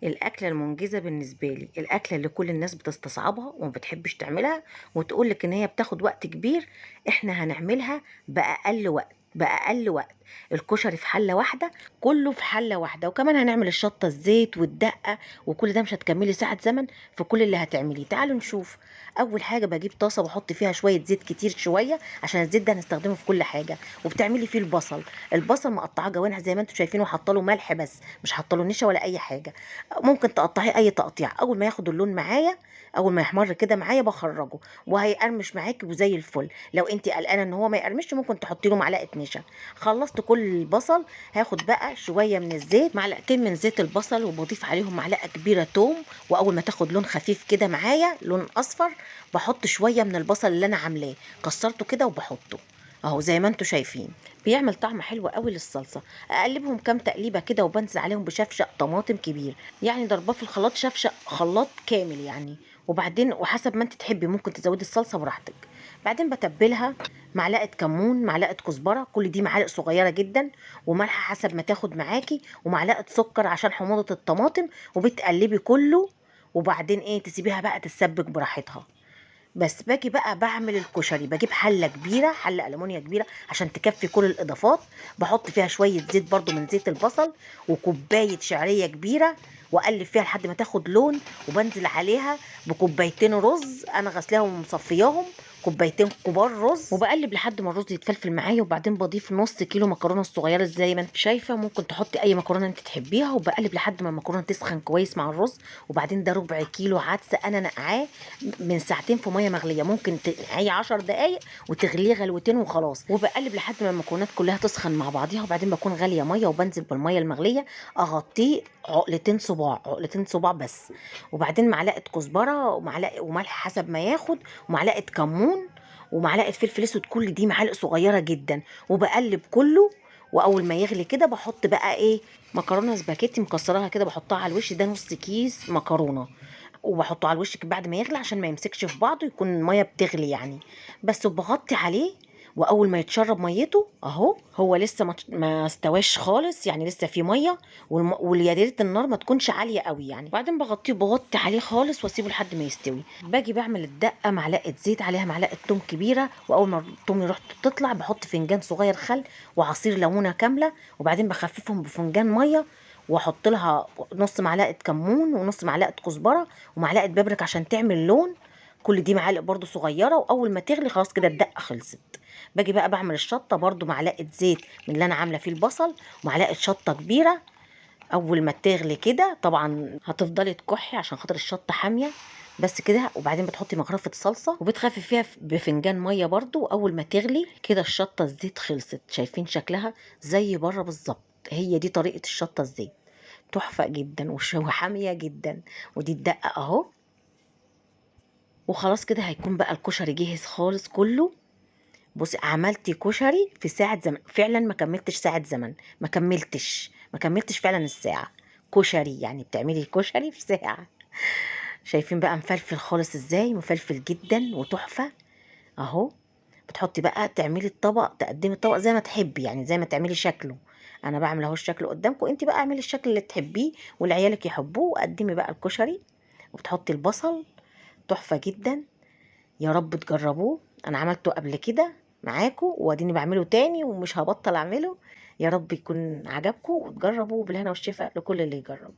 الأكلة المنجزة بالنسبة لي، الأكلة اللي كل الناس بتستصعبها وما بتحبش تعملها وتقولك إن هي بتاخد وقت كبير، إحنا هنعملها بأقل وقت بأقل وقت. الكشري في حلة واحدة، كله في حلة واحدة، وكمان هنعمل الشطة الزيت والدقة، وكل ده مش هتكملي ساعة زمن في كل اللي هتعمليه. تعالوا نشوف. أول حاجة بجيب طاسة وأحط فيها شوية زيت كتير شوية، عشان الزيت ده هنستخدمه في كل حاجة. وبتعملي فيه البصل مقطعاه جوانح زي ما انتم شايفين، وحاطه له ملح بس، مش حاطه له نشا ولا أي حاجة. ممكن تقطعيه اي تقطيع. اول ما ياخد اللون معايا، اول ما يحمر كده معايا بخرجه، وهيقرمش معاكي وزي الفل. لو انت قلقانه ان هو ما يقرمش، ممكن تحطي له معلقه نشا. خلصت كل البصل، هاخد بقى شويه من الزيت، معلقتين من زيت البصل، وبضيف عليهم معلقه كبيره توم. واول ما تاخد لون خفيف كده معايا، لون اصفر، بحط شويه من البصل اللي انا عاملاه، كسرته كده وبحطه اهو زي ما انتم شايفين. بيعمل طعم حلو قوي للصلصه. اقلبهم كام تقليبه كده، وبنزل عليهم بشفشق طماطم كبير، يعني ضرباه في الخلاط، شفشق خلاط كامل يعني. وبعدين وحسب ما انت تحبي ممكن تزودي الصلصه براحتك. بعدين بتبلها، معلقه كمون، معلقه كزبره، كل دي معالق صغيره جدا، وملح حسب ما تاخد معاكي، ومعلقه سكر عشان حموضه الطماطم. وبتقلبي كله، وبعدين ايه، تسيبيها بقى تتسبك براحتها. بس باجي بقى بعمل الكشري، بجيب حله كبيره، حله المونيا كبيره عشان تكفي كل الاضافات. بحط فيها شويه زيت برضو من زيت البصل، وكوبايه شعريه كبيره، واقلب فيها لحد ما تاخد لون. وبنزل عليها بكوبايتين رز انا غسلاهم ومصفياهم، كوبايتين كبار رز، وبقلب لحد ما الرز يتفلفل معايا. وبعدين بضيف نص كيلو مكرونه الصغيره زي ما انت شايفه، ممكن تحطي اي مكرونه انت تحبيها. وبقلب لحد ما المكرونه تسخن كويس مع الرز. وبعدين ده ربع كيلو عدس انا نقعاه من ساعتين في ميه مغليه، ممكن تنقعيه 10 دقايق وتغليه غلوتين وخلاص. وبقلب لحد ما المكونات كلها تسخن مع بعضيها. وبعدين بكون غاليه ميه، وبنزل بالميه المغليه اغطيه عقلتين صباع، عقلتين صباع بس. وبعدين معلقه كزبره ومعلقه وملح حسب ما ياخد، ومعلقه كمون، ومعلقه فلفل اسود، كل دي معالق صغيره جدا. وبقلب كله. واول ما يغلي كده بحط بقى ايه، مكرونه سباكيتي مكسراها كده، بحطها على الوش، ده نص كيس مكرونه، وبحطه على الوش بعد ما يغلي عشان ما يمسكش في بعضه، يكون الميه بتغلي يعني. بس وبغطي عليه. واول ما يتشرب ميته اهو، هو لسه ما استواش خالص يعني، لسه في ميه. ويا ريت النار ما تكونش عاليه قوي يعني. بعدين بغطي عليه خالص واسيبه لحد ما يستوي. باجي بعمل الدقه، معلقه زيت عليها معلقه توم كبيره، واول ما التوم يروح تطلع بحط فنجان صغير خل وعصير ليمونه كامله. وبعدين بخففهم بفنجان ميه، واحط لها نص معلقه كمون ونص معلقه كزبره ومعلقه بابريك عشان تعمل لون. كل دي معالق برضو صغيره. واول ما تغلي خلاص كده الدقه خلصت. باجي بقى بعمل الشطه، برضو معلقه زيت من اللي انا عامله فيه البصل، ومعلقه شطه كبيره. اول ما تغلي كده طبعا هتفضلي تكحي عشان خاطر الشطه حاميه. بس كده. وبعدين بتحطي مغرفه صلصه وبتخفي فيها بفنجان ميه برضو. اول ما تغلي كده الشطه الزيت خلصت، شايفين شكلها زي بره بالظبط. هي دي طريقه الشطه الزيت، تحفه جدا وحاميه جدا. ودي الدقه اهو. وخلاص كده هيكون بقى الكشري جاهز خالص كله. بصي، عملتي كشري في ساعة زمن، فعلا ما كملتش ساعة زمن، ما كملتش فعلا الساعة. كشري يعني بتعملي كشري في ساعة. شايفين بقى مفلفل خالص ازاي، مفلفل جدا وتحفة اهو. بتحطي بقى، تعملي الطبق، تقدمي الطبق زي ما تحبي يعني، زي ما تعملي شكله. انا بعمل اهو الشكل قدامكم، انت بقى اعملي الشكل اللي تحبيه والعيالك يحبوه، وقدمي بقى الكشري. وبتحطي البصل، تحفة جدا. يا رب تجربوه، انا عملته قبل كده معاكم واديني بعمله تاني ومش هبطل اعمله. يا رب يكون عجبكم وتجربوا، بالهنا والشفا لكل اللي يجرب.